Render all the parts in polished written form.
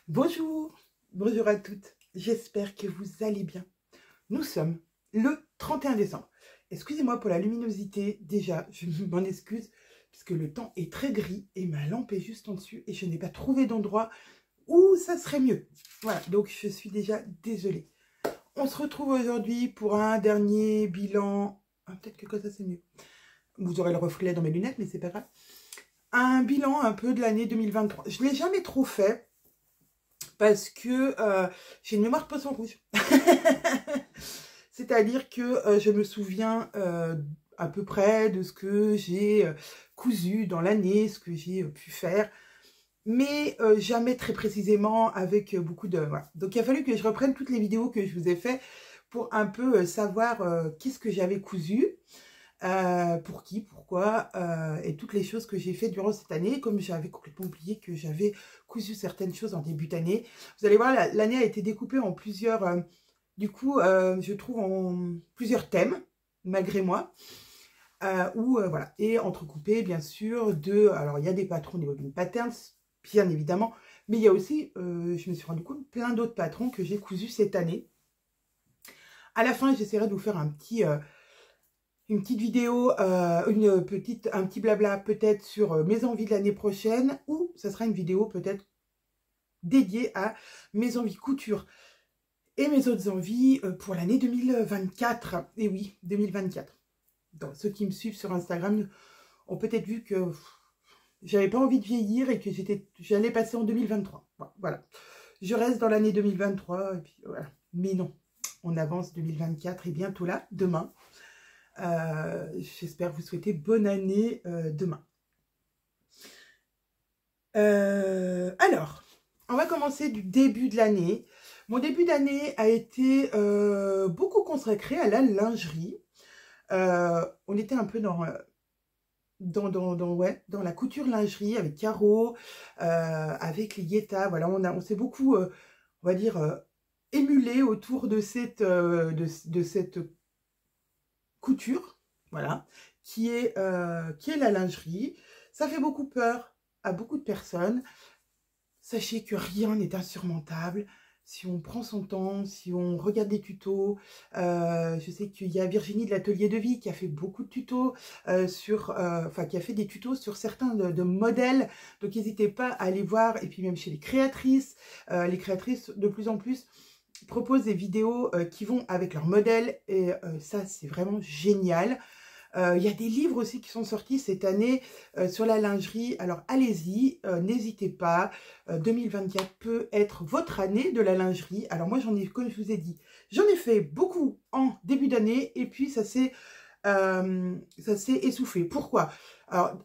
Bonjour, bonjour à toutes, j'espère que vous allez bien. Nous sommes le 31 décembre. Excusez-moi pour la luminosité, déjà, je m'en excuse, puisque le temps est très gris et ma lampe est juste en dessus et je n'ai pas trouvé d'endroit où ça serait mieux. Voilà, donc je suis déjà désolée. On se retrouve aujourd'hui pour un dernier bilan. Ah, peut-être que comme ça c'est mieux. Vous aurez le reflet dans mes lunettes, mais c'est pas grave. Un bilan un peu de l'année 2023. Je ne l'ai jamais trop fait. Parce que j'ai une mémoire de poisson rouge. C'est-à-dire que je me souviens à peu près de ce que j'ai cousu dans l'année, ce que j'ai pu faire, mais jamais très précisément avec beaucoup de... Voilà. Donc il a fallu que je reprenne toutes les vidéos que je vous ai fait pour un peu savoir qu'est-ce que j'avais cousu. Pour qui, pourquoi, et toutes les choses que j'ai fait durant cette année, comme j'avais complètement oublié que j'avais cousu certaines choses en début d'année. Vous allez voir, l'année a été découpée en plusieurs, je trouve en plusieurs thèmes, malgré moi, voilà, et entrecoupé bien sûr de, alors il y a des patrons, des bobines patterns, bien évidemment, mais il y a aussi, je me suis rendu compte, plein d'autres patrons que j'ai cousus cette année. À la fin, j'essaierai de vous faire un petit... une petite vidéo, un petit blabla peut-être sur mes envies de l'année prochaine, ou ça sera une vidéo peut-être dédiée à mes envies couture et mes autres envies pour l'année 2024. Et oui, 2024. Donc, ceux qui me suivent sur Instagram ont peut-être vu que j'avais pas envie de vieillir et que j'allais passer en 2023. Voilà. Je reste dans l'année 2023 et puis voilà. Mais non, on avance 2024 et bientôt là, demain. J'espère vous souhaiter bonne année demain. Alors, on va commencer du début de l'année. Mon début d'année a été beaucoup consacré à la lingerie. On était un peu dans la couture lingerie avec Caro, avec les Yeta. Voilà, on s'est beaucoup, on va dire, émulé autour de cette couture, voilà, qui est la lingerie. Ça fait beaucoup peur à beaucoup de personnes. Sachez que rien n'est insurmontable. Si on prend son temps, si on regarde des tutos, je sais qu'il y a Virginie de l'Atelier de Vie qui a fait beaucoup de tutos qui a fait des tutos sur certains de modèles. Donc n'hésitez pas à aller voir. Et puis même chez les créatrices de plus en plus proposent des vidéos qui vont avec leur modèle et ça c'est vraiment génial. Il y a des livres aussi qui sont sortis cette année sur la lingerie, alors allez-y, n'hésitez pas, 2024 peut être votre année de la lingerie. Alors moi j'en ai, comme je vous ai dit, j'en ai fait beaucoup en début d'année et puis ça s'est essoufflé. Pourquoi? Alors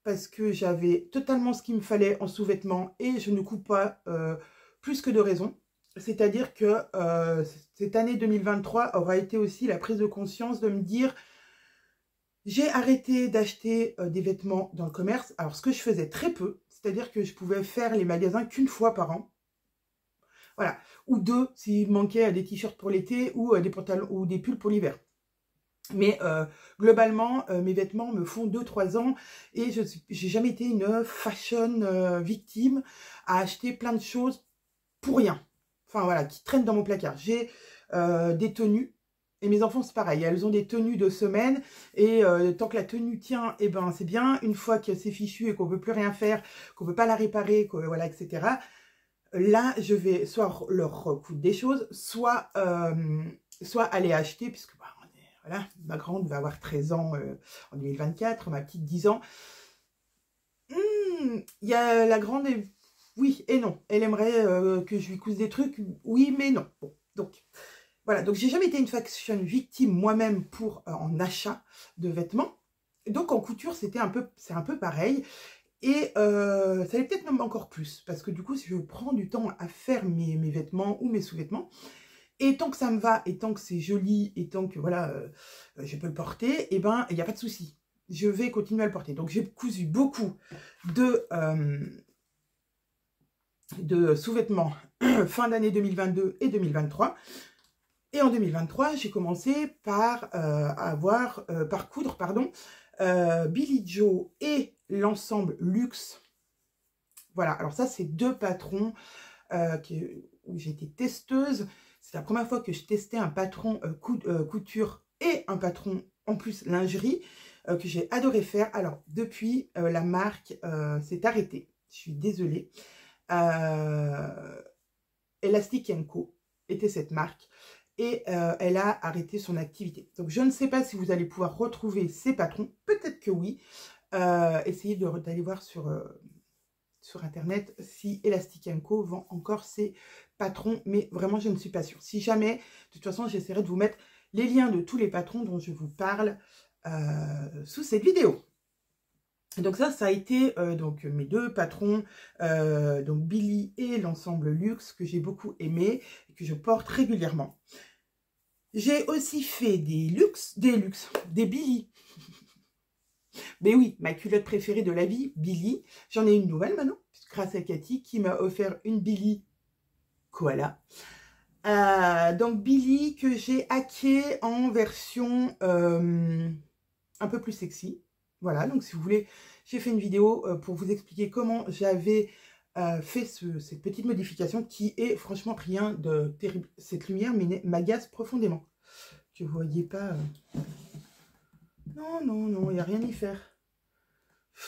parce que j'avais totalement ce qu'il me fallait en sous-vêtements et je ne coupe pas plus que de raison. C'est-à-dire que cette année 2023 aura été aussi la prise de conscience de me dire j'ai arrêté d'acheter des vêtements dans le commerce. Alors ce que je faisais très peu, c'est-à-dire que je pouvais faire les magasins qu'une fois par an. Voilà, ou deux s'il manquait des t-shirts pour l'été ou des pantalons ou des pulls pour l'hiver. Mais globalement, mes vêtements me font 2-3 ans et je n'ai jamais été une fashion victime à acheter plein de choses pour rien. Enfin voilà, qui traînent dans mon placard. J'ai des tenues, et mes enfants c'est pareil, elles ont des tenues de semaine, et tant que la tenue tient, et ben c'est bien. Une fois que c'est fichu et qu'on ne peut plus rien faire, qu'on ne peut pas la réparer, voilà, etc. Là, je vais soit leur recoudre des choses, soit aller acheter, puisque bah, voilà, ma grande va avoir 13 ans en 2024, ma petite 10 ans. Il y a la grande... Oui et non. Elle aimerait que je lui couse des trucs. Oui, mais non. Bon, donc, voilà. Donc, j'ai jamais été une fashion victime moi-même pour en achat de vêtements. Donc, en couture, c'est un peu pareil. Et ça l'est peut-être même encore plus. Parce que du coup, si je prends du temps à faire mes vêtements ou mes sous-vêtements, et tant que ça me va, et tant que c'est joli, et tant que, voilà, je peux le porter, et ben, il n'y a pas de souci. Je vais continuer à le porter. Donc, j'ai cousu beaucoup de sous-vêtements fin d'année 2022 et 2023. Et en 2023, j'ai commencé par coudre Billy Joe et l'ensemble luxe. Voilà, alors ça, c'est deux patrons où j'étais testeuse. C'est la première fois que je testais un patron couture et un patron en plus lingerie que j'ai adoré faire. Alors depuis, la marque s'est arrêtée. Je suis désolée. Elastic & Co était cette marque et elle a arrêté son activité. Donc je ne sais pas si vous allez pouvoir retrouver ces patrons. Peut-être que oui. Essayez d'aller voir sur internet si Elastic & Co vend encore ses patrons, mais vraiment je ne suis pas sûre. Si jamais, de toute façon j'essaierai de vous mettre les liens de tous les patrons dont je vous parle sous cette vidéo. Donc ça a été donc mes deux patrons, donc Billy et l'ensemble luxe que j'ai beaucoup aimé et que je porte régulièrement. J'ai aussi fait des Billy. Mais oui, ma culotte préférée de la vie, Billy. J'en ai une nouvelle maintenant, grâce à Cathy qui m'a offert une Billy Koala. Donc Billy que j'ai hacké en version un peu plus sexy. Voilà, donc si vous voulez, j'ai fait une vidéo pour vous expliquer comment j'avais fait cette petite modification qui est franchement rien de terrible. Cette lumière m'agace profondément. Que vous voyez pas... Non, non, non, il n'y a rien à y faire.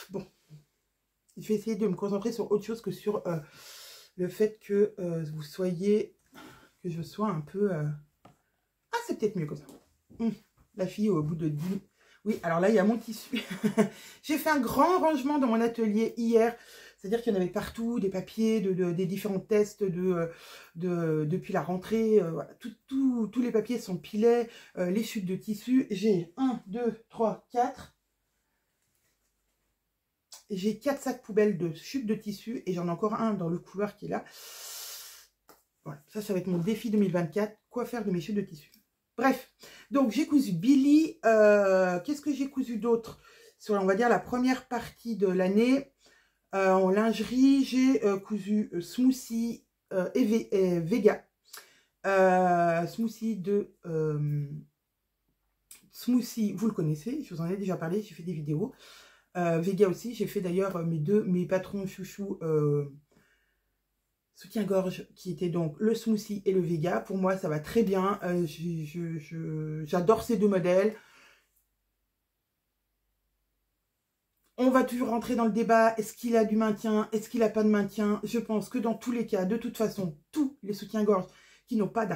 Bon, je vais essayer de me concentrer sur autre chose que sur le fait que vous soyez... Que je sois un peu... Ah, c'est peut-être mieux comme ça. La fille au bout de 10... Oui, alors là, il y a mon tissu. J'ai fait un grand rangement dans mon atelier hier. C'est-à-dire qu'il y en avait partout, des papiers, des différents tests depuis la rentrée. Voilà. Tous les papiers s'empilaient, les chutes de tissu. J'ai 1, 2, 3, 4. J'ai 4 sacs poubelles de chutes de tissu. Et j'en ai encore un dans le couloir qui est là. Voilà, ça va être mon défi 2024. Quoi faire de mes chutes de tissu? Bref, donc j'ai cousu Billy. Qu'est-ce que j'ai cousu d'autre sur, on va dire, la première partie de l'année? En lingerie, j'ai cousu Smoothie et Vega. Smoothie, vous le connaissez, je vous en ai déjà parlé, j'ai fait des vidéos. Vega aussi, j'ai fait d'ailleurs mes patrons chouchous soutien-gorge qui était donc le Smoothie et le Vega. Pour moi, ça va très bien. J'adore ces deux modèles. On va toujours rentrer dans le débat. Est-ce qu'il a du maintien? Est-ce qu'il n'a pas de maintien? Je pense que dans tous les cas, de toute façon, tous les soutiens-gorge qui n'ont pas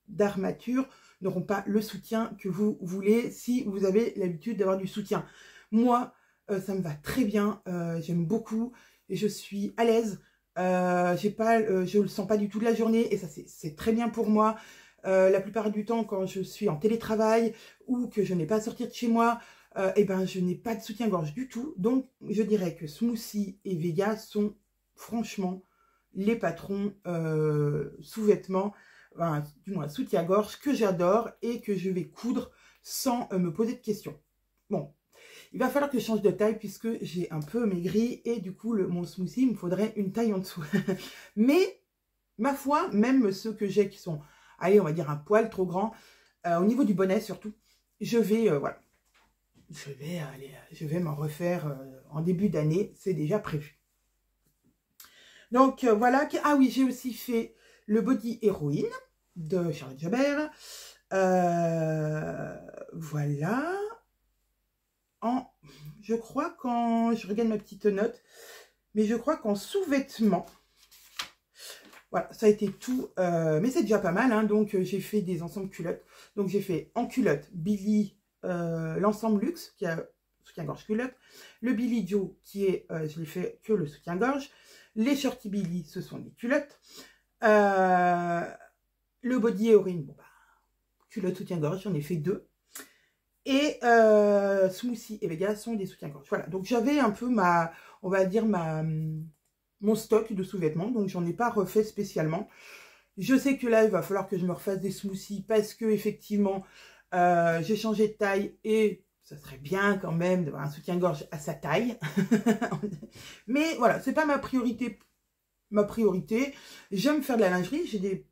d'armature n'auront pas le soutien que vous voulez si vous avez l'habitude d'avoir du soutien. Moi, ça me va très bien. J'aime beaucoup et je suis à l'aise. Je le sens pas du tout de la journée et ça c'est très bien pour moi. La plupart du temps quand je suis en télétravail ou que je n'ai pas à sortir de chez moi, et ben je n'ai pas de soutien-gorge du tout. Donc je dirais que Smoothie et Vega sont franchement les patrons sous-vêtements, enfin, du moins soutien-gorge que j'adore et que je vais coudre sans me poser de questions. Bon. Il va falloir que je change de taille puisque j'ai un peu maigri et du coup, mon Smoothie, il me faudrait une taille en dessous. Mais, ma foi, même ceux que j'ai qui sont, allez, on va dire un poil trop grand, au niveau du bonnet surtout, je vais, voilà, je vais m'en refaire en début d'année, c'est déjà prévu. Donc, voilà. Ah oui, j'ai aussi fait le Body Héroïne de Charlotte Jobert. Voilà. Je crois qu'en, je regarde ma petite note, mais je crois qu'en sous-vêtements, voilà, ça a été tout, mais c'est déjà pas mal, hein, donc j'ai fait des ensembles culottes, donc j'ai fait en culotte Billy, l'ensemble luxe, qui a soutien-gorge culotte, le Billy Joe, qui est, je l'ai fait que le soutien-gorge, les shorty Billy, ce sont des culottes, le Body Héroïne, bon bah, culotte soutien-gorge, j'en ai fait 2, et Smoothie et Vega sont des soutiens-gorge. Voilà, donc j'avais un peu on va dire mon stock de sous-vêtements, donc j'en ai pas refait spécialement. Je sais que là, il va falloir que je me refasse des smoothies parce que effectivement, j'ai changé de taille et ça serait bien quand même d'avoir un soutien-gorge à sa taille. Mais voilà, c'est pas ma priorité. Ma priorité, j'aime faire de la lingerie. J'ai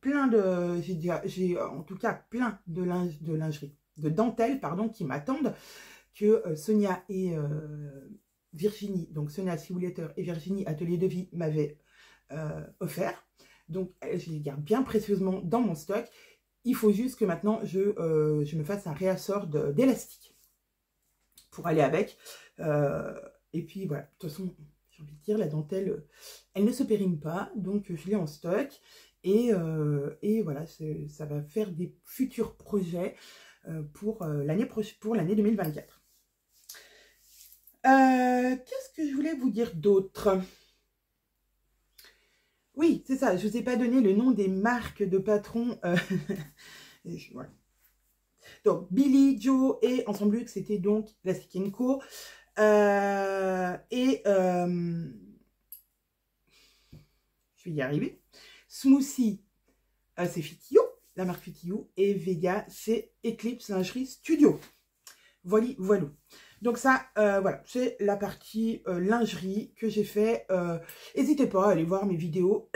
en tout cas plein de lingerie. De dentelles, pardon, qui m'attendent, que Sonia et Virginie, donc Sonia Siouletter et Virginie Atelier de Vie m'avaient offert. Donc, je les garde bien précieusement dans mon stock. Il faut juste que maintenant, je me fasse un réassort d'élastique pour aller avec. Et puis, voilà. De toute façon, j'ai envie de dire, la dentelle, elle ne se périme pas. Donc, je l'ai en stock. Et voilà, ça va faire des futurs projets pour l'année 2024. Qu'est-ce que je voulais vous dire d'autre? Oui, c'est ça, je ne vous ai pas donné le nom des marques de patrons. Voilà. Donc, Billy, Joe et Ensemble Luxe, c'était donc la Skin Co. Je vais y arriver. Smoothie, c'est Fitio, la marque Fitio. Et Vega, c'est Eclipse Lingerie Studio. Voilà, voilà. Donc ça, voilà, c'est la partie lingerie que j'ai fait. N'hésitez pas à aller voir mes vidéos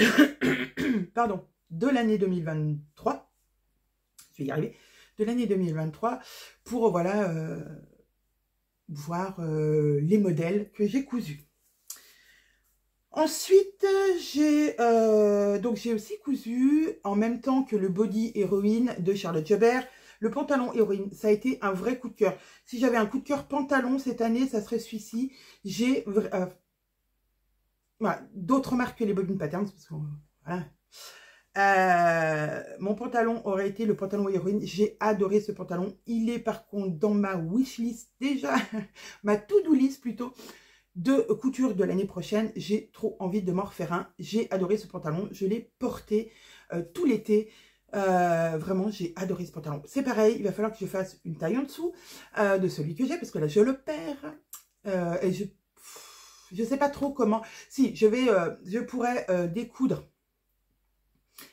pardon, de l'année 2023. Je vais y arriver. De l'année 2023 pour, voilà, voir les modèles que j'ai cousus. Ensuite, j'ai aussi cousu en même temps que le body héroïne de Charlotte Jobert. Le pantalon héroïne, ça a été un vrai coup de cœur. Si j'avais un coup de cœur pantalon cette année, ça serait celui-ci. J'ai voilà, d'autres marques que les Bobine Patterns, parce que voilà. Mon pantalon aurait été le pantalon héroïne. J'ai adoré ce pantalon. Il est par contre dans ma wishlist déjà, ma to-do list plutôt, de couture de l'année prochaine. J'ai trop envie de m'en refaire un. J'ai adoré ce pantalon. Je l'ai porté tout l'été. Vraiment, j'ai adoré ce pantalon. C'est pareil, il va falloir que je fasse une taille en dessous de celui que j'ai, parce que là, je le perds. Et je sais pas trop comment. Si, je pourrais découdre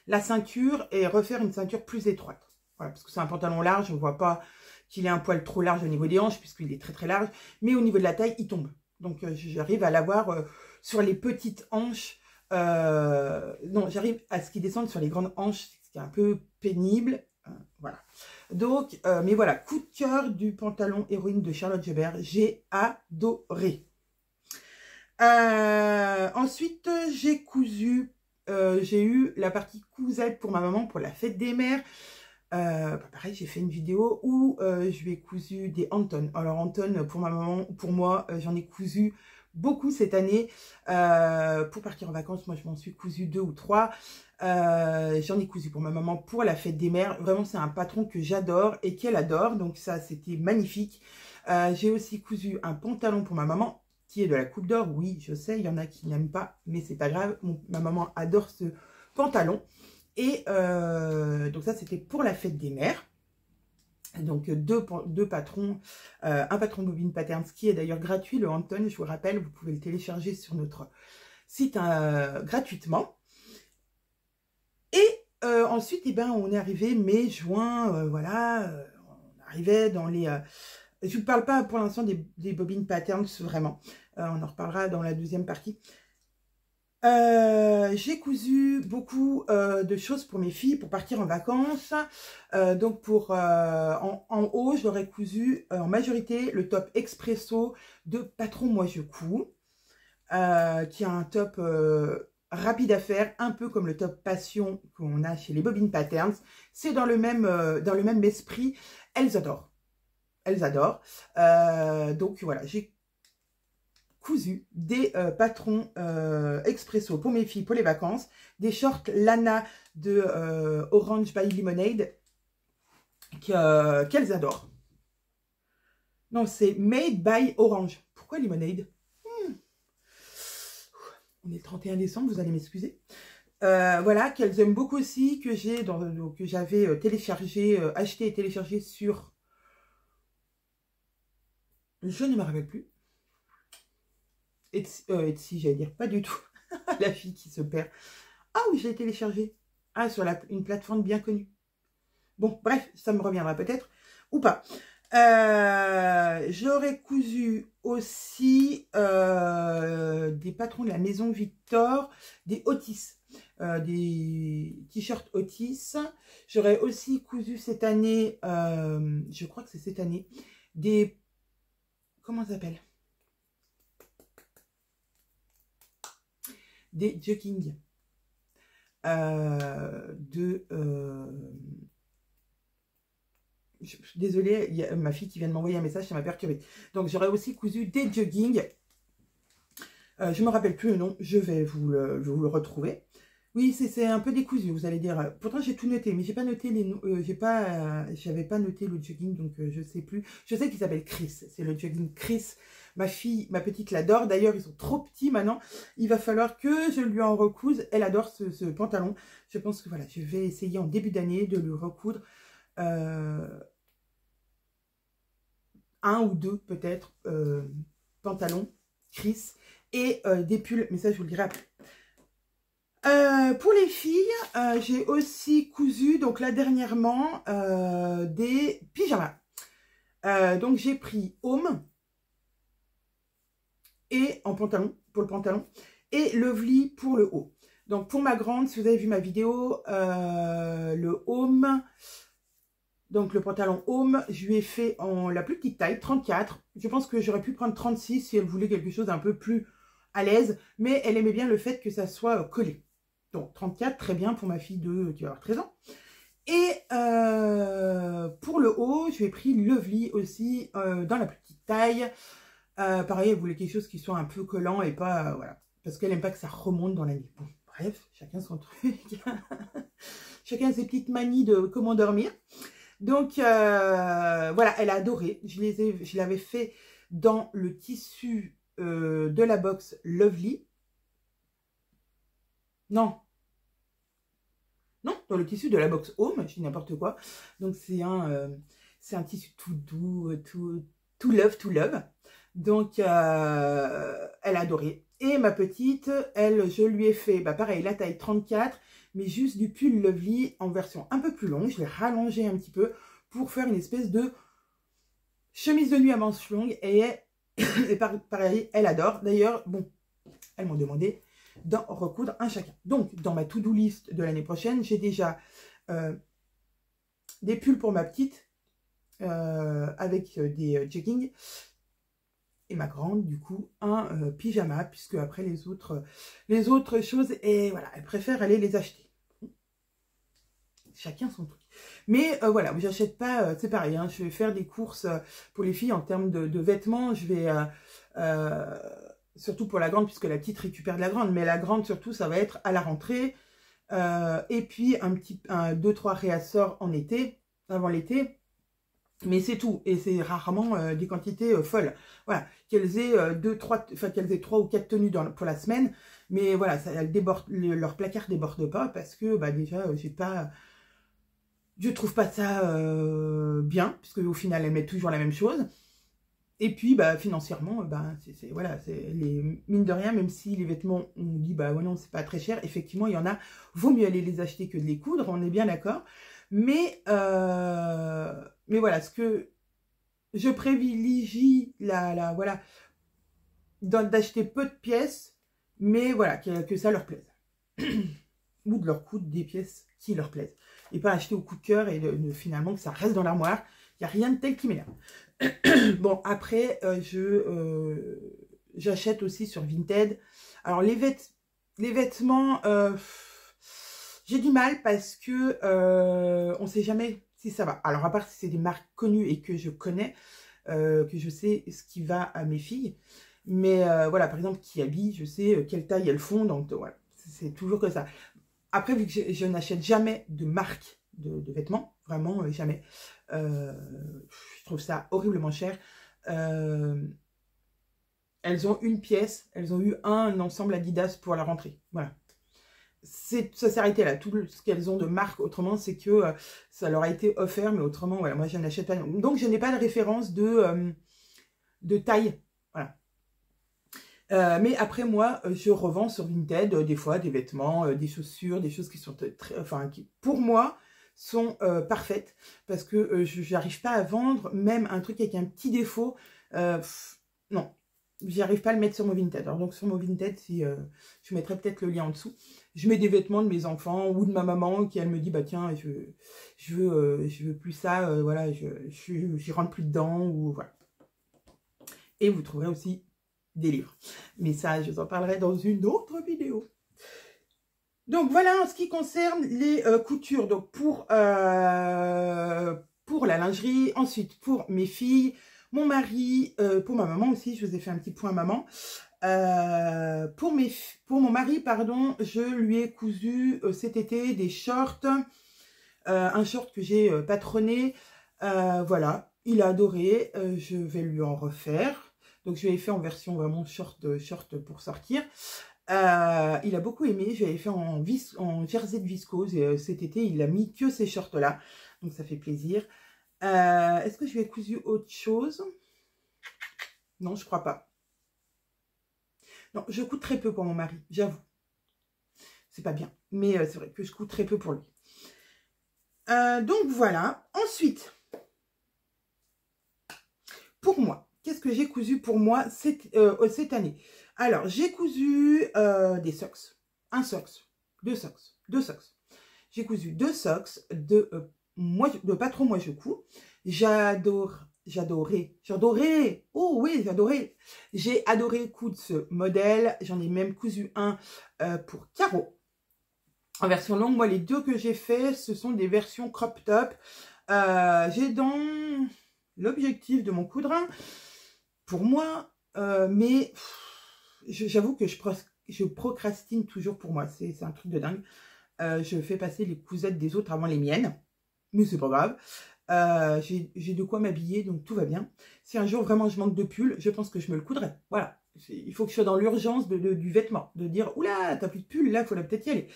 la ceinture et refaire une ceinture plus étroite. Voilà, parce que c'est un pantalon large, on ne voit pas qu'il ait un poil trop large au niveau des hanches, puisqu'il est très très large. Mais au niveau de la taille, il tombe. Donc, j'arrive à l'avoir sur les petites hanches. Non, j'arrive à ce qu'il descende sur les grandes hanches, ce qui est un peu pénible. Voilà. Donc, mais voilà, coup de cœur du pantalon héroïne de Charlotte Jobert. J'ai adoré. Ensuite, j'ai cousu. J'ai eu la partie cousette pour ma maman pour la fête des mères. Pareil, j'ai fait une vidéo où je lui ai cousu des Anton. Alors Anton, pour ma maman, pour moi, j'en ai cousu beaucoup cette année. Pour partir en vacances, moi je m'en suis cousu 2 ou 3. J'en ai cousu pour ma maman pour la fête des mères. Vraiment, c'est un patron que j'adore et qu'elle adore. Donc ça, c'était magnifique. J'ai aussi cousu un pantalon pour ma maman qui est de la Coupe d'Or. Oui, je sais, il y en a qui n'aiment pas, mais c'est pas grave. Ma maman adore ce pantalon. Et donc ça, c'était pour la fête des mères. Donc deux patrons, un patron Bobine Patterns qui est d'ailleurs gratuit, le Anton, je vous rappelle, vous pouvez le télécharger sur notre site gratuitement. Et ensuite, eh ben, on est arrivé mai, juin, voilà, on arrivait dans les... je ne vous parle pas pour l'instant des Bobine Patterns, vraiment, on en reparlera dans la deuxième partie. J'ai cousu beaucoup de choses pour mes filles pour partir en vacances. Donc en haut, j'aurais cousu en majorité le top expresso de Patron Moi Je Couds, qui est un top rapide à faire, un peu comme le top passion qu'on a chez les Bobine Patterns. C'est dans le même esprit. Elles adorent. Elles adorent. Donc voilà, j'ai cousu des patrons expresso pour mes filles pour les vacances, des shorts Lana de Orange by Lemonade qu'elles adorent. Non, c'est Made by Orange. Pourquoi Lemonade? On est le 31 décembre, vous allez m'excuser. Voilà, qu'elles aiment beaucoup aussi, que j'avais téléchargé, acheté et téléchargé sur... Je ne me rappelle plus. Etsy, j'allais dire, pas du tout. La fille qui se perd. Ah oui, je l'ai téléchargé. Ah, sur une plateforme bien connue. Bon, bref, ça me reviendra peut-être. Ou pas. J'aurais cousu aussi des patrons de la maison Victor, des Otis, des t-shirts Otis. J'aurais aussi cousu cette année, je crois que c'est cette année, des... Comment ça s'appelle? Des jogging. Désolée, il y a ma fille qui vient de m'envoyer un message, ça m'a perturbée. Donc j'aurais aussi cousu des joggings. Je ne me rappelle plus le nom, je vais vous le retrouver. Oui, c'est un peu décousu, vous allez dire. Pourtant, j'ai tout noté, mais j'ai pas noté les noms. J'avais pas noté le jogging, donc je sais plus. Je sais qu'il s'appelle Chris. C'est le jogging Chris. Ma fille, ma petite l'adore. D'ailleurs, ils sont trop petits maintenant. Il va falloir que je lui en recouse. Elle adore ce pantalon. Je pense que voilà, je vais essayer en début d'année de lui recoudre un ou deux peut-être pantalons Chris et des pulls. Mais ça, je vous le dirai après. Pour les filles, j'ai aussi cousu, donc là dernièrement, des pyjamas. Donc j'ai pris Home et en pantalon, pour le pantalon, et Lovely pour le haut. Donc pour ma grande, si vous avez vu ma vidéo, le Home, donc le pantalon Home, je lui ai fait en la plus petite taille, 34. Je pense que j'aurais pu prendre 36 si elle voulait quelque chose un peu plus à l'aise, mais elle aimait bien le fait que ça soit collé. Donc 34, très bien pour ma fille qui va avoir 13 ans. Et pour le haut, je lui ai pris Lovely aussi dans la petite taille. Pareil, elle voulait quelque chose qui soit un peu collant et pas... voilà, parce qu'elle n'aime pas que ça remonte dans la nuit. Bon, bref, chacun son truc. Chacun ses petites manies de comment dormir. Donc voilà, elle a adoré. Je l'avais fait dans le tissu de la box Lovely. Non, dans le tissu de la box Home, je dis n'importe quoi. Donc c'est un tissu tout doux, tout love. Donc elle a adoré. Et ma petite, elle, je lui ai fait, pareil, la taille 34, mais juste du pull Lovely en version un peu plus longue. Je l'ai rallongé un petit peu pour faire une espèce de chemise de nuit à manches longues. Et pareil, elle adore. D'ailleurs, bon, elles m'ont demandé d'en recoudre un chacun. Donc, dans ma to-do list de l'année prochaine, j'ai déjà des pulls pour ma petite avec des joggings et ma grande, du coup, un pyjama, puisque après les autres choses, et voilà, elle préfère aller les acheter. Chacun son truc. Mais voilà, j'achète pas, c'est pareil, hein, je vais faire des courses pour les filles en termes de vêtements, je vais... surtout pour la grande, puisque la petite récupère de la grande, mais la grande surtout, ça va être à la rentrée, et puis 2-3 réassorts en été, avant l'été, mais c'est tout, et c'est rarement des quantités folles. Voilà, qu'elles aient 3 ou 4 tenues pour la semaine, mais voilà, leur placard déborde pas, parce que déjà, je trouve pas ça bien, puisque au final, elles mettent toujours la même chose. Et puis, financièrement, voilà, mine de rien, même si les vêtements, on dit, ouais, non, c'est pas très cher, effectivement, il y en a, vaut mieux aller les acheter que de les coudre, on est bien d'accord. Mais voilà, ce que je privilégie, voilà, d'acheter peu de pièces, mais voilà, que ça leur plaise. Ou de leur coudre des pièces qui leur plaisent. Et pas acheter au coup de cœur et finalement que ça reste dans l'armoire. Il n'y a rien de tel qui m'énerve. Bon, après, j'achète aussi sur Vinted. Alors, les vêtements, j'ai du mal parce que on ne sait jamais si ça va. Alors, à part si c'est des marques connues et que je connais, que je sais ce qui va à mes filles. Mais voilà, par exemple, Kiabi, je sais quelle taille elles font. Donc, voilà, c'est toujours que ça. Après, vu que je n'achète jamais de marque de vêtements, vraiment jamais. Je trouve ça horriblement cher. Elles ont une pièce, elles ont eu un ensemble Adidas pour la rentrée. Voilà. Ça s'est arrêté là. Tout ce qu'elles ont de marque, autrement, c'est que ça leur a été offert, mais autrement, voilà, moi je n'achète pas. Donc je n'ai pas de référence de taille. Voilà. Mais après, moi, je revends sur Vinted des fois des vêtements, des chaussures, des choses qui sont qui, pour moi, sont parfaites. Parce que je n'arrive pas à vendre même un truc avec un petit défaut. Non, j'arrive pas à le mettre sur mon Vinted. Alors donc sur mon Vinted, je mettrai peut-être le lien en dessous. Je mets des vêtements de mes enfants ou de ma maman qui elle me dit tiens, je veux plus ça, voilà, j'y rentre plus dedans ou voilà. Et vous trouverez aussi des livres. Mais ça, je vous en parlerai dans une autre vidéo. Donc voilà en ce qui concerne les coutures. Donc pour la lingerie, ensuite pour mes filles, mon mari, pour ma maman aussi, je vous ai fait un petit point maman. Pour mon mari, pardon, je lui ai cousu cet été des shorts, un short que j'ai patronné. Voilà, il a adoré, je vais lui en refaire. Donc je l'ai fait en version vraiment short pour sortir. Il a beaucoup aimé, j'avais fait en jersey de viscose et cet été il a mis que ces shorts là, donc ça fait plaisir. Est-ce que je lui ai cousu autre chose? Non, je crois pas. Non, je couds très peu pour mon mari, j'avoue. C'est pas bien, mais c'est vrai que je couds très peu pour lui. Donc voilà. Ensuite, pour moi, qu'est-ce que j'ai cousu pour moi cette année? Alors, j'ai cousu des socks. Un socks, deux socks. J'ai cousu deux socks de patron moi je couds. J'adorais. Oh oui, j'adorais. J'ai adoré coudre ce modèle. J'en ai même cousu un pour Caro. En version longue, moi les deux que j'ai fait, ce sont des versions crop top. J'ai dans l'objectif de mon coudre pour moi, mais j'avoue que je procrastine toujours pour moi. C'est un truc de dingue. Je fais passer les cousettes des autres avant les miennes, mais c'est pas grave. J'ai de quoi m'habiller, donc tout va bien. Si un jour vraiment je manque de pull, je pense que je me le coudrai. Voilà. Il faut que je sois dans l'urgence du vêtement, de dire « Oula, t'as plus de pull, là, il faudrait peut-être y aller. »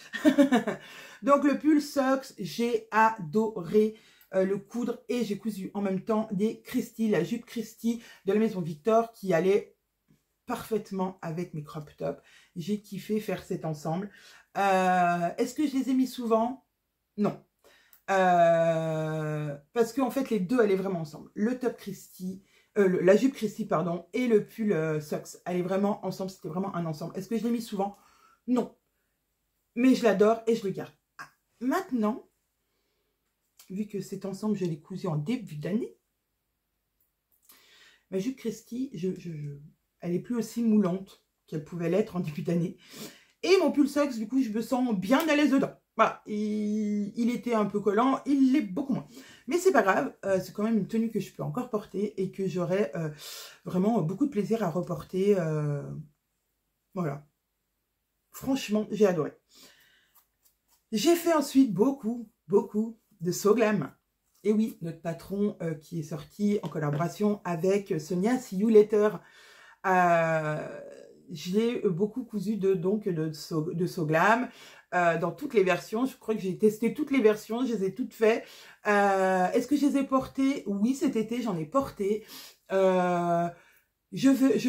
Donc le pull socks, j'ai adoré le coudre et j'ai cousu en même temps des Christy, la jupe Christy de la maison Victor qui allait parfaitement avec mes crop tops. J'ai kiffé faire cet ensemble. Est-ce que je les ai mis souvent? Non. Parce qu'en fait, les deux allaient vraiment ensemble. Le top Christy, la jupe Christy, pardon, et le pull socks allaient vraiment ensemble. C'était vraiment un ensemble. Est-ce que je l'ai mis souvent? Non. Mais je l'adore et je le garde. Ah, maintenant, vu que cet ensemble, je l'ai cousu en début d'année, ma jupe Christy, elle est plus aussi moulante qu'elle pouvait l'être en début d'année. Et mon pull socks, du coup, je me sens bien à l'aise dedans. Voilà, il était un peu collant, il l'est beaucoup moins. Mais c'est pas grave, c'est quand même une tenue que je peux encore porter et que j'aurai vraiment beaucoup de plaisir à reporter. Voilà. Franchement, j'ai adoré. J'ai fait ensuite beaucoup de So Glam. Et oui, notre patron qui est sorti en collaboration avec Sonia See You Later. Je l'ai beaucoup cousu de So Glam dans toutes les versions. Je crois que j'ai testé toutes les versions, je les ai toutes faites. Est-ce que je les ai portées? Oui, cet été, j'en ai porté. Je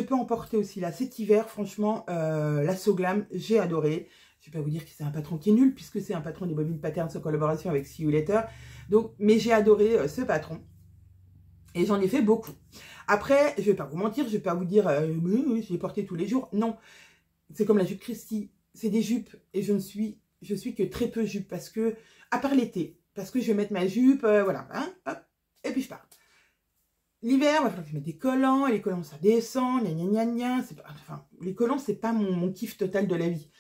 peux en porter aussi là cet hiver. Franchement, la So Glam, j'ai adoré. Je ne vais pas vous dire que c'est un patron qui est nul, puisque c'est un patron des Bobines Patterns en collaboration avec See You Later. Donc, mais j'ai adoré ce patron. Et j'en ai fait beaucoup. Après, je ne vais pas vous mentir, je ne vais pas vous dire je l'ai porté tous les jours. Non, c'est comme la jupe Christy. C'est des jupes et je suis que très peu jupe parce que, à part l'été, parce que je vais mettre ma jupe, voilà, hein, hop, et puis je pars. L'hiver, il va falloir que je mette des collants, et les collants ça descend, gna gna gna gna. Enfin, les collants, c'est pas mon kiff total de la vie.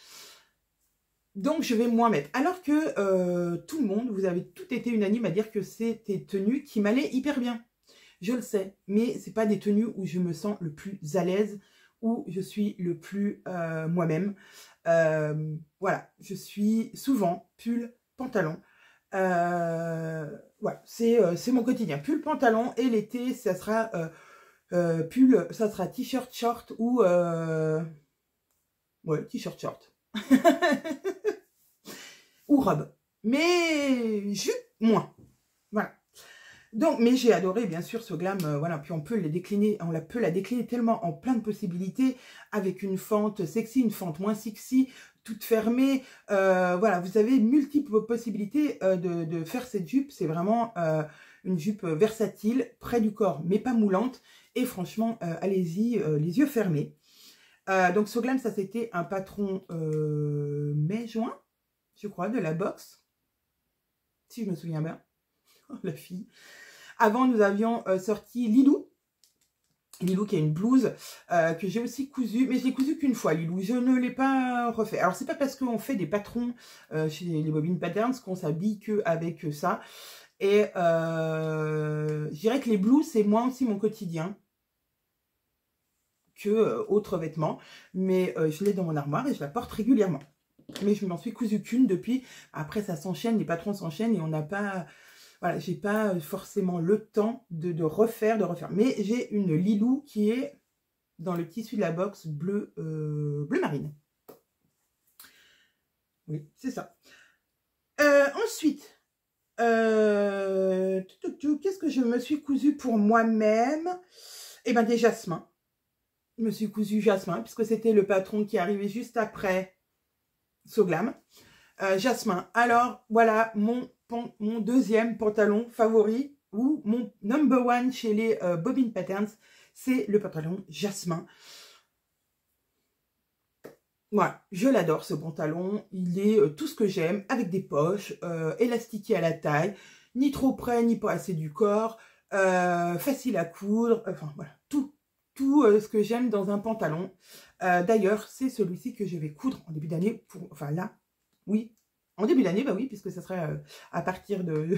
Donc, je vais moins mettre. Alors que tout le monde, vous avez tout été unanime à dire que c'était des tenues qui m'allaient hyper bien. Je le sais, mais c'est pas des tenues où je me sens le plus à l'aise, où je suis le plus moi-même. Voilà, je suis souvent pull, pantalon. Voilà, c'est mon quotidien. Pull, pantalon, et l'été, ça sera pull, ça sera t-shirt, short ou ouais, t-shirt, short. Ou robe. Mais jupe, moins. Voilà. Donc, mais j'ai adoré, bien sûr, So Glam. Voilà, puis on peut les décliner, peut la décliner tellement en plein de possibilités, avec une fente sexy, une fente moins sexy, toute fermée. Voilà, vous avez multiples possibilités de faire cette jupe. C'est vraiment une jupe versatile, près du corps, mais pas moulante. Et franchement, allez-y, les yeux fermés. Donc, So Glam, ça c'était un patron mai-juin, je crois, de la box. Si je me souviens bien. La fille. Avant, nous avions sorti Lilou. Lilou qui a une blouse que j'ai aussi cousue, mais je l'ai cousue qu'une fois, Lilou, je ne l'ai pas refait. Alors c'est pas parce qu'on fait des patrons chez les Bobbin Patterns qu'on s'habille que avec ça. Et je dirais que les blouses c'est moi aussi mon quotidien que autres vêtements, mais je l'ai dans mon armoire et je la porte régulièrement. Mais je m'en suis cousue qu'une depuis. Après ça s'enchaîne, les patrons s'enchaînent et on n'a pas... Voilà, j'ai pas forcément le temps de refaire. Mais j'ai une Lilou qui est dans le tissu de la box bleu, bleu marine. Oui, c'est ça. Ensuite, qu'est-ce que je me suis cousu pour moi-même? Eh bien, des jasmins. Je me suis cousu jasmin, puisque c'était le patron qui arrivait juste après So Glam. Jasmin. Alors, voilà mon deuxième pantalon favori, ou mon number one chez les Bobbin Patterns, c'est le pantalon jasmin. Voilà, je l'adore ce pantalon, il est tout ce que j'aime, avec des poches, élastiqué à la taille, ni trop près, ni pas assez du corps, facile à coudre, enfin voilà, tout ce que j'aime dans un pantalon. D'ailleurs, c'est celui-ci que je vais coudre en début d'année, enfin là, oui, en début d'année, bah oui, puisque ça serait à partir de,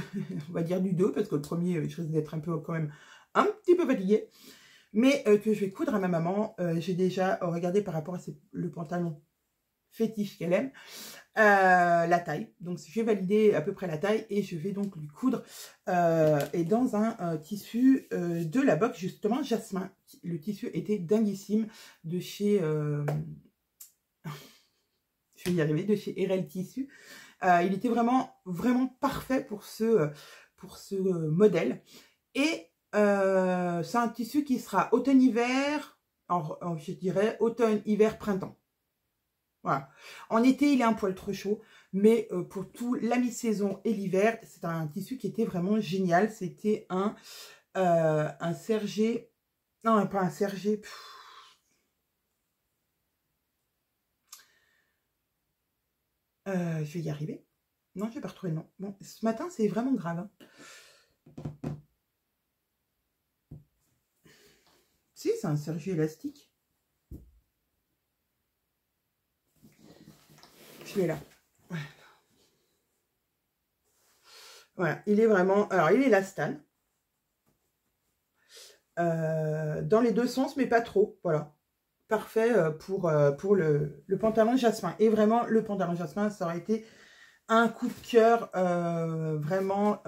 on va dire du 2, parce que le premier, je risque d'être un peu quand même un petit peu fatiguée. Mais que je vais coudre à ma maman. J'ai déjà regardé par rapport à le pantalon fétiche qu'elle aime, la taille. Donc je vais valider à peu près la taille et je vais donc lui coudre et dans un tissu de la box justement jasmin. Le tissu était dinguissime de chez... je vais y arriver, de chez RL Tissu. Il était vraiment parfait pour ce modèle. Et c'est un tissu qui sera automne-hiver, je dirais automne-hiver-printemps. Voilà. En été, il est un poil trop chaud, mais pour tout la mi-saison et l'hiver, c'est un tissu qui était vraiment génial. C'était un sergé, non, pas un sergé. Je vais y arriver. Non, je vais pas retrouver le nom. Bon, ce matin, c'est vraiment grave. Hein. Si, c'est un sergé élastique. Je l'ai là. Voilà, il est vraiment... Alors, il est élastane. Dans les deux sens, mais pas trop. Voilà. Parfait pour le pantalon jasmin. Et vraiment, le pantalon jasmin, ça aurait été un coup de cœur vraiment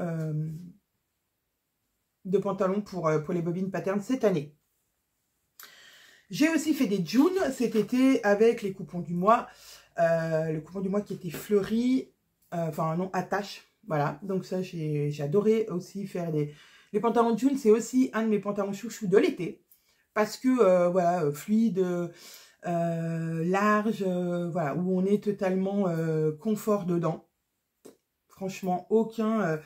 de pantalon pour les Bobbin Patterns cette année. J'ai aussi fait des June cet été avec les coupons du mois. Le coupon du mois qui était fleuri, enfin non, attache. Voilà, donc ça j'ai adoré aussi faire les pantalons June. C'est aussi un de mes pantalons chouchous de l'été. Parce que, voilà, fluide, large, voilà, où on est totalement confort dedans. Franchement, aucune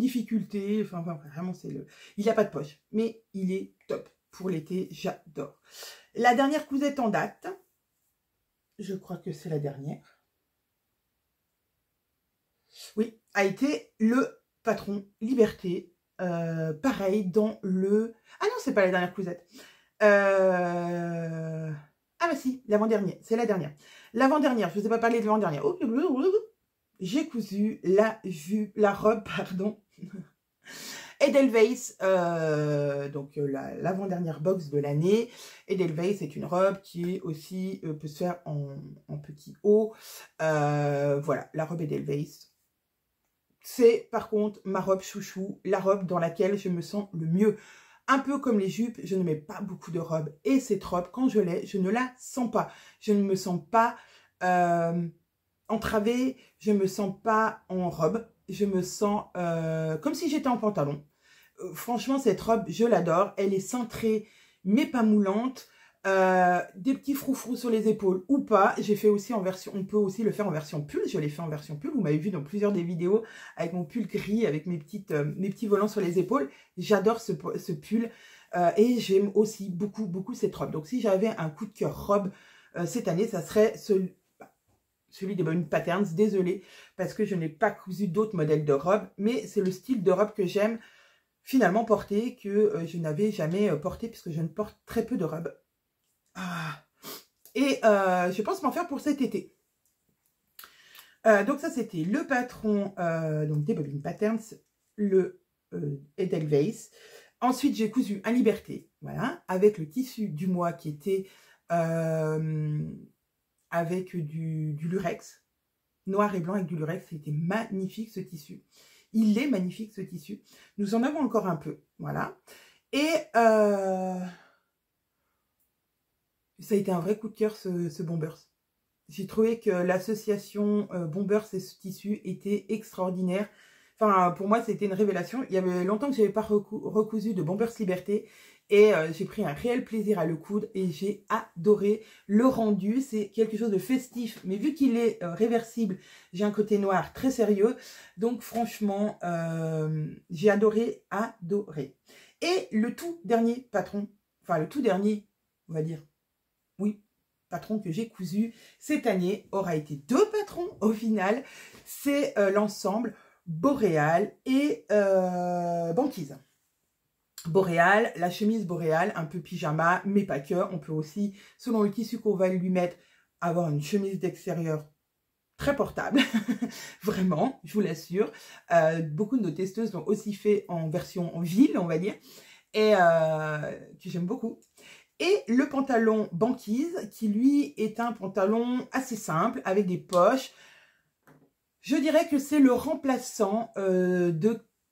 difficulté. Enfin, vraiment, il n'a pas de poche. Mais il est top pour l'été, j'adore. La dernière cousette en date, je crois que c'est la dernière. Oui, a été le patron Liberté. Pareil dans le... Ah non, c'est pas la dernière cousette. Ah bah si, l'avant-dernière. C'est la dernière. L'avant-dernière, je ne vous ai pas parlé de l'avant-dernière. J'ai cousu la robe, pardon, Edelweiss, donc l'avant-dernière box de l'année. Edelweiss est une robe qui est aussi peut se faire en petit haut. Voilà, la robe Edelweiss. C'est par contre ma robe chouchou, la robe dans laquelle je me sens le mieux. Un peu comme les jupes, je ne mets pas beaucoup de robes. Et cette robe, quand je l'ai, je ne la sens pas. Je ne me sens pas entravée, je ne me sens pas en robe. Je me sens comme si j'étais en pantalon. Franchement, cette robe, je l'adore. Elle est cintrée, mais pas moulante. Des petits froufrous sur les épaules ou pas. J'ai fait aussi en version, on peut aussi le faire en version pull. Je l'ai fait en version pull. Vous m'avez vu dans plusieurs des vidéos avec mon pull gris, avec mes petits volants sur les épaules. J'adore ce pull et j'aime aussi beaucoup cette robe. Donc si j'avais un coup de cœur robe cette année, ça serait celui des Bobbin Patterns. Désolée parce que je n'ai pas cousu d'autres modèles de robes, mais c'est le style de robe que j'aime. finalement porté, que je n'avais jamais porté, puisque je ne porte très peu de robes. Ah. Et je pense m'en faire pour cet été. Donc ça, c'était le patron donc des Bobbin Patterns, le Edelweiss. Ensuite, j'ai cousu un Liberté, voilà, avec le tissu du mois qui était avec du lurex, noir et blanc avec du lurex. C'était magnifique ce tissu. Il est magnifique ce tissu. Nous en avons encore un peu, voilà. Et ça a été un vrai coup de cœur ce Bombers. J'ai trouvé que l'association Bombers et ce tissu était extraordinaire. Enfin, pour moi, c'était une révélation. Il y avait longtemps que je n'avais pas recousu de Bombers Liberté. Et j'ai pris un réel plaisir à le coudre. Et j'ai adoré le rendu. C'est quelque chose de festif. Mais vu qu'il est réversible, j'ai un côté noir très sérieux. Donc, franchement, j'ai adoré. Et le tout dernier patron, enfin, le tout dernier, on va dire, oui, patron que j'ai cousu cette année aura été 2 patrons au final. C'est l'ensemble Boréal et Banquise. Boréal, la chemise Boréal, un peu pyjama, mais pas que. On peut aussi, selon le tissu qu'on va lui mettre, avoir une chemise d'extérieur très portable. Vraiment, je vous l'assure. Beaucoup de nos testeuses l'ont aussi fait en version en ville, on va dire, et que j'aime beaucoup. Et le pantalon Banquise, qui lui est un pantalon assez simple, avec des poches. Je dirais que c'est le remplaçant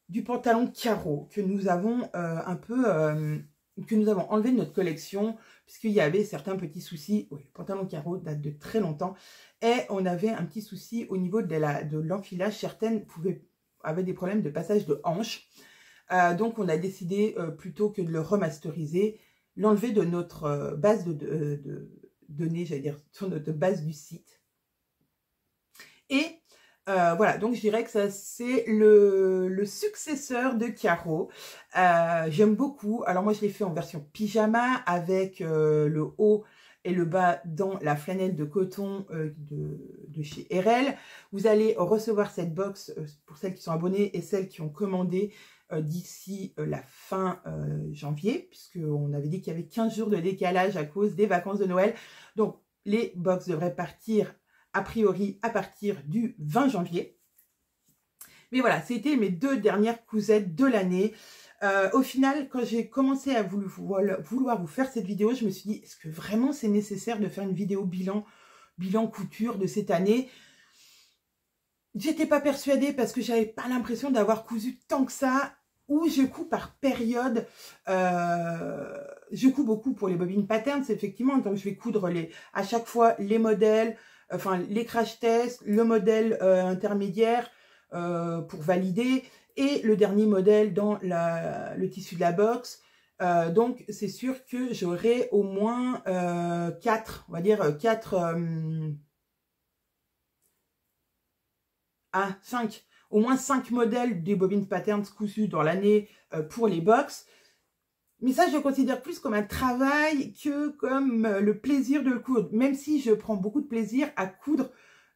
du pantalon carreau que nous avons que nous avons enlevé de notre collection, puisqu'il y avait certains petits soucis. Oui, le pantalon carreau date de très longtemps. Et on avait un petit souci au niveau de l'enfilage. Certaines avaient des problèmes de passage de hanche. Donc on a décidé, plutôt que de le remasteriser, l'enlever de notre base de données, j'allais dire, sur notre base du site. Et voilà, donc je dirais que ça, c'est le successeur de Caro. J'aime beaucoup. Alors moi, je l'ai fait en version pyjama, avec le haut et le bas dans la flanelle de coton de chez RL. Vous allez recevoir cette box, pour celles qui sont abonnées et celles qui ont commandé, d'ici la fin janvier, puisqu'on avait dit qu'il y avait 15 jours de décalage à cause des vacances de Noël. Donc, les box devraient partir, a priori, à partir du 20 janvier. Mais voilà, c'était mes 2 dernières cousettes de l'année. Au final, quand j'ai commencé à vouloir vous faire cette vidéo, je me suis dit, est-ce que vraiment c'est nécessaire de faire une vidéo bilan couture de cette année? J'étais pas persuadée, parce que j'avais pas l'impression d'avoir cousu tant que ça. Où je couds par période, je couds beaucoup pour les Bobbin Patterns, effectivement, donc je vais coudre à chaque fois les modèles, enfin les crash tests, le modèle intermédiaire pour valider, et le dernier modèle dans le tissu de la box. Donc c'est sûr que j'aurai au moins 4, on va dire 4 à 5. Au moins 5 modèles des Bobbin Patterns cousus dans l'année pour les box. Mais ça, je le considère plus comme un travail que comme le plaisir de le coudre. Même si je prends beaucoup de plaisir à coudre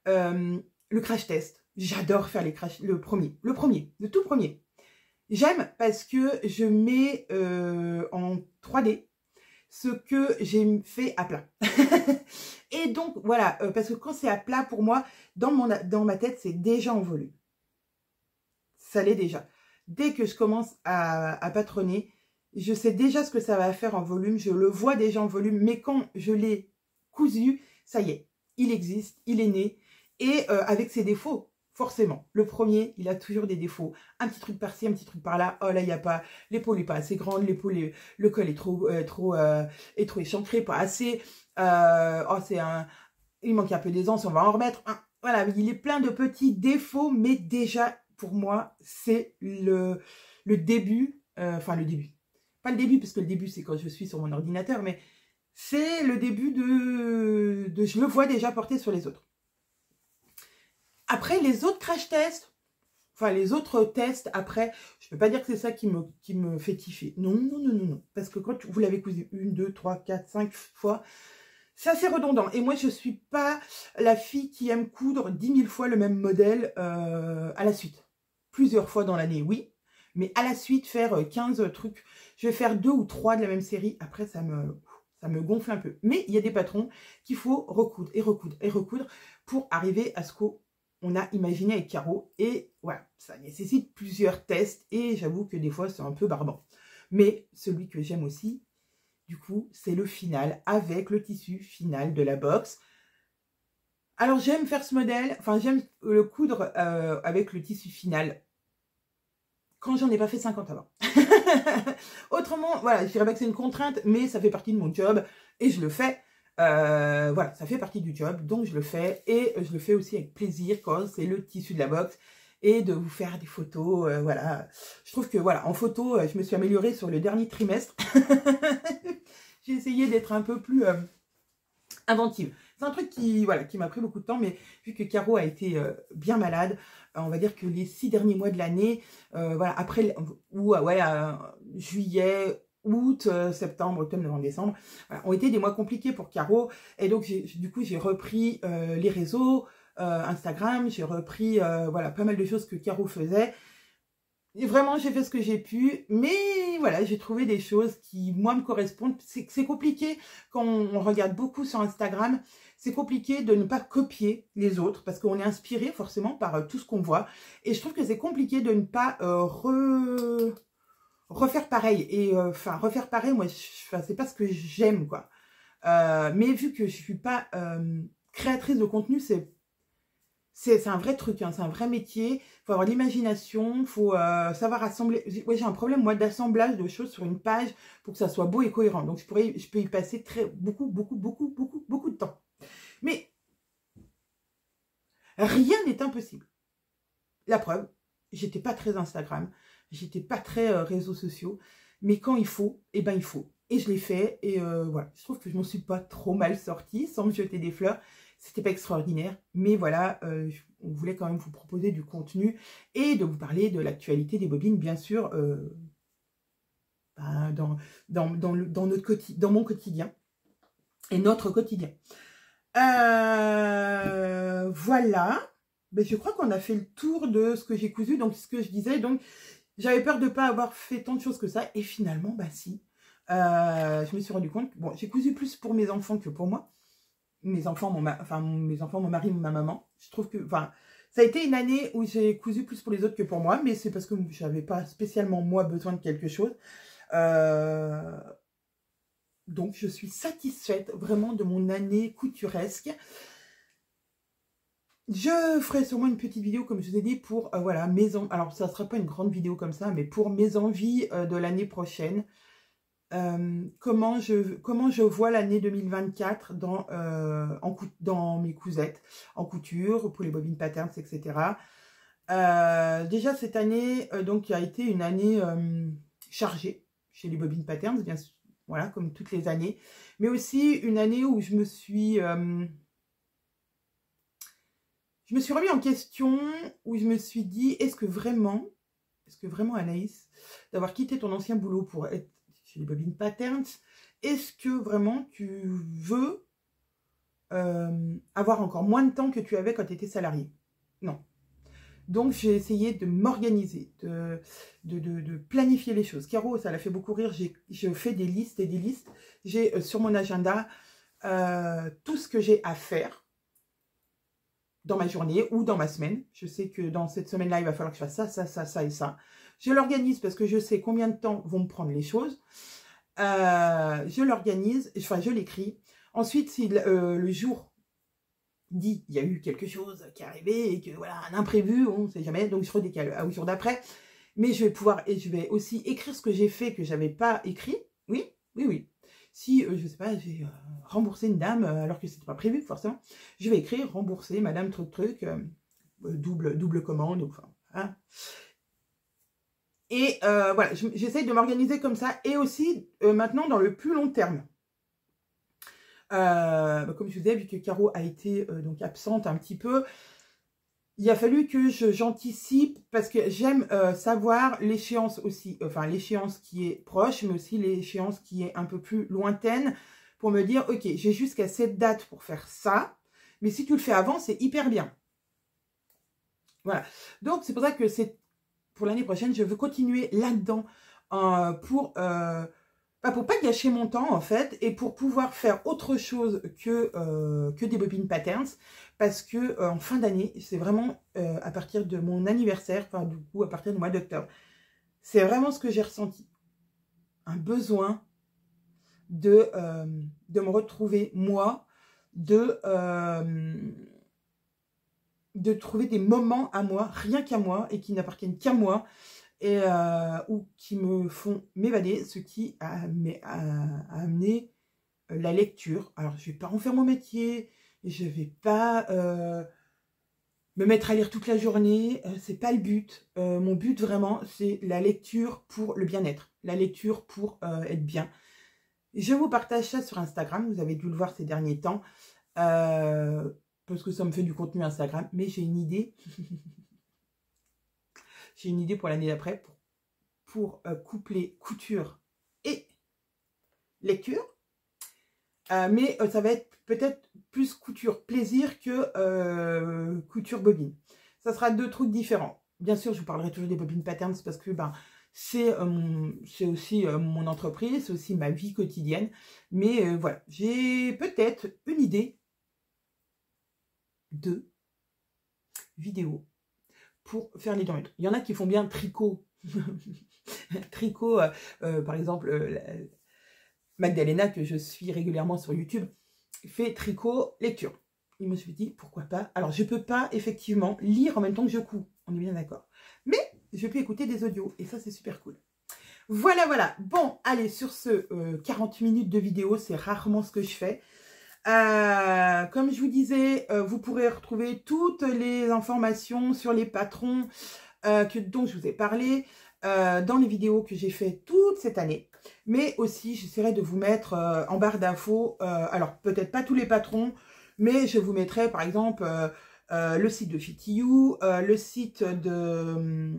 le crash test. J'adore faire le tout premier. J'aime parce que je mets en 3D ce que j'ai fait à plat. Et donc, voilà, parce que quand c'est à plat, pour moi, dans ma tête, c'est déjà en volume. Ça l'est déjà. Dès que je commence à patronner, je sais déjà ce que ça va faire en volume, je le vois déjà en volume, mais quand je l'ai cousu, ça y est, il existe, il est né, et avec ses défauts, forcément. Le premier, il a toujours des défauts. Un petit truc par-ci, un petit truc par-là, oh là, il n'y a pas, l'épaule n'est pas assez grande, l'épaule, le col est trop échancré, pas assez, il manque un peu d'aisance, on va en remettre. Voilà, il est plein de petits défauts, mais déjà, pour moi, c'est le début, enfin le début. Pas le début, parce que le début, c'est quand je suis sur mon ordinateur, mais c'est le début je le vois déjà porter sur les autres. Après, les autres crash tests, enfin les autres tests, après, je ne peux pas dire que c'est ça qui me fait kiffer. Non, non, non, non, non. Parce que quand vous l'avez cousu 1, 2, 3, 4, 5 fois, c'est assez redondant. Et moi, je ne suis pas la fille qui aime coudre 10 000 fois le même modèle à la suite. Plusieurs fois dans l'année, oui. Mais à la suite, faire 15 trucs, je vais faire 2 ou 3 de la même série. Après, ça me gonfle un peu. Mais il y a des patrons qu'il faut recoudre et recoudre et recoudre pour arriver à ce qu'on a imaginé avec Caro. Et voilà, ça nécessite plusieurs tests. Et j'avoue que des fois, c'est un peu barbant. Mais celui que j'aime aussi, du coup, c'est le final avec le tissu final de la box. Alors, j'aime faire ce modèle, enfin, j'aime le coudre avec le tissu final quand j'en ai pas fait 50 avant. Autrement, voilà, je dirais pas que c'est une contrainte, mais ça fait partie de mon job et je le fais. Voilà, ça fait partie du job, donc je le fais. Et je le fais aussi avec plaisir quand c'est le tissu de la box. Et de vous faire des photos, voilà. Je trouve que, voilà, en photo, je me suis améliorée sur le dernier trimestre. J'ai essayé d'être un peu plus inventive. C'est un truc qui, voilà, qui m'a pris beaucoup de temps, mais vu que Caro a été bien malade, on va dire que les 6 derniers mois de l'année, voilà, après, juillet, août, septembre, octobre, novembre, décembre, voilà, ont été des mois compliqués pour Caro. Et donc, du coup, j'ai repris les réseaux, Instagram, j'ai repris voilà, pas mal de choses que Caro faisait. Et vraiment, j'ai fait ce que j'ai pu, mais voilà, j'ai trouvé des choses qui, moi, me correspondent. C'est compliqué quand on regarde beaucoup sur Instagram, c'est compliqué de ne pas copier les autres, parce qu'on est inspiré forcément par tout ce qu'on voit. Et je trouve que c'est compliqué de ne pas refaire pareil. Et enfin, refaire pareil, moi, c'est pas ce que j'aime, quoi. Mais vu que je suis pas créatrice de contenu, c'est un vrai truc, hein, c'est un vrai métier. Il faut avoir l'imagination, il faut savoir assembler. Ouais, j'ai un problème, moi, d'assemblage de choses sur une page pour que ça soit beau et cohérent. Donc, je peux y passer beaucoup de temps. Mais rien n'est impossible. La preuve, j'étais pas très Instagram, j'étais pas très réseaux sociaux. Mais quand il faut, eh ben il faut. Et je l'ai fait. Et voilà, je trouve que je m'en suis pas trop mal sortie, sans me jeter des fleurs. C'était pas extraordinaire, mais voilà, on voulait quand même vous proposer du contenu et de vous parler de l'actualité des bobines, bien sûr, dans mon quotidien et notre quotidien. Voilà, ben, je crois qu'on a fait le tour de ce que j'ai cousu, donc ce que je disais, donc j'avais peur de ne pas avoir fait tant de choses que ça, et finalement, bah si, je me suis rendu compte, bon, j'ai cousu plus pour mes enfants que pour moi. Mes enfants, mon mari, ma maman. Je trouve que, enfin, ça a été une année où j'ai cousu plus pour les autres que pour moi, mais c'est parce que je n'avais pas spécialement, moi, besoin de quelque chose. Donc, je suis satisfaite vraiment de mon année couturesque. Je ferai sûrement une petite vidéo, comme je vous ai dit, pour, voilà, alors, ça ne sera pas une grande vidéo comme ça, mais pour mes envies de l'année prochaine. Comment je vois l'année 2024 dans mes cousettes, en couture, pour les bobines patterns, etc. Déjà cette année, donc, a été une année chargée chez les bobines patterns, bien sûr, voilà, comme toutes les années, mais aussi une année où je me suis remis en question, où je me suis dit, est-ce que vraiment Anaïs, d'avoir quitté ton ancien boulot pour être chez les bobines patterns, est-ce que vraiment tu veux avoir encore moins de temps que tu avais quand tu étais salarié? Non. Donc, j'ai essayé de m'organiser, de planifier les choses. Caro, ça l'a fait beaucoup rire. Je fais des listes et des listes. J'ai sur mon agenda tout ce que j'ai à faire dans ma journée ou dans ma semaine. Je sais que dans cette semaine-là, il va falloir que je fasse ça et ça. Je l'organise parce que je sais combien de temps vont me prendre les choses. Je l'organise, enfin je l'écris. Ensuite, si le jour dit, il y a eu quelque chose qui est arrivé et que voilà, un imprévu, on ne sait jamais, donc je redécale au jour d'après. Mais je vais aussi écrire ce que j'ai fait que j'avais pas écrit. Oui. Si, je sais pas, j'ai remboursé une dame alors que c'était pas prévu forcément, je vais écrire rembourser madame truc, double commande, enfin, hein. Et voilà, j'essaye de m'organiser comme ça. Et aussi, maintenant, dans le plus long terme. Comme je vous disais, vu que Caro a été donc absente un petit peu, il a fallu que j'anticipe, parce que j'aime savoir l'échéance aussi. Enfin, l'échéance qui est proche, mais aussi l'échéance qui est un peu plus lointaine, pour me dire, ok, j'ai jusqu'à cette date pour faire ça. Mais si tu le fais avant, c'est hyper bien. Voilà. Donc, c'est pour ça que c'est pour l'année prochaine, je veux continuer là-dedans pour pas gâcher mon temps en fait et pour pouvoir faire autre chose que des bobines patterns parce que en fin d'année, c'est vraiment à partir de mon anniversaire, enfin du coup à partir du mois d'octobre, c'est vraiment ce que j'ai ressenti, un besoin de me retrouver moi, de trouver des moments à moi, rien qu'à moi, et qui n'appartiennent qu'à moi, et ou qui me font m'évader, ce qui a amené la lecture. Alors, je ne vais pas en faire mon métier, je ne vais pas me mettre à lire toute la journée, c'est pas le but. Mon but, vraiment, c'est la lecture pour le bien-être, la lecture pour être bien. Je vous partage ça sur Instagram, vous avez dû le voir ces derniers temps, parce que ça me fait du contenu Instagram, mais j'ai une idée. J'ai une idée pour l'année d'après, pour coupler couture et lecture, mais ça va être peut-être plus couture plaisir que couture bobine. Ça sera deux trucs différents. Bien sûr, je vous parlerai toujours des bobines patterns parce que c'est aussi mon entreprise, c'est aussi ma vie quotidienne. Mais voilà, j'ai peut-être une idée de vidéo pour faire les dents. Il y en a qui font bien tricot. Tricot, par exemple, Magdalena, que je suis régulièrement sur YouTube, fait tricot lecture. Il me suis dit, pourquoi pas. Alors, je ne peux pas, effectivement, lire en même temps que je couds. On est bien d'accord. Mais je peux écouter des audios. Et ça, c'est super cool. Voilà, voilà. Bon, allez, sur ce 40 minutes de vidéo, c'est rarement ce que je fais. Comme je vous disais, vous pourrez retrouver toutes les informations sur les patrons dont je vous ai parlé dans les vidéos que j'ai fait toute cette année. Mais aussi, j'essaierai de vous mettre en barre d'infos, alors peut-être pas tous les patrons, mais je vous mettrai par exemple le site de FitYou, le site de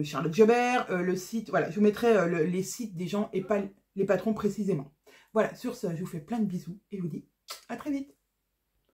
Charlotte Jobert, le site, voilà, je vous mettrai les sites des gens et pas les patrons précisément. Voilà, sur ce, je vous fais plein de bisous et je vous dis à très vite.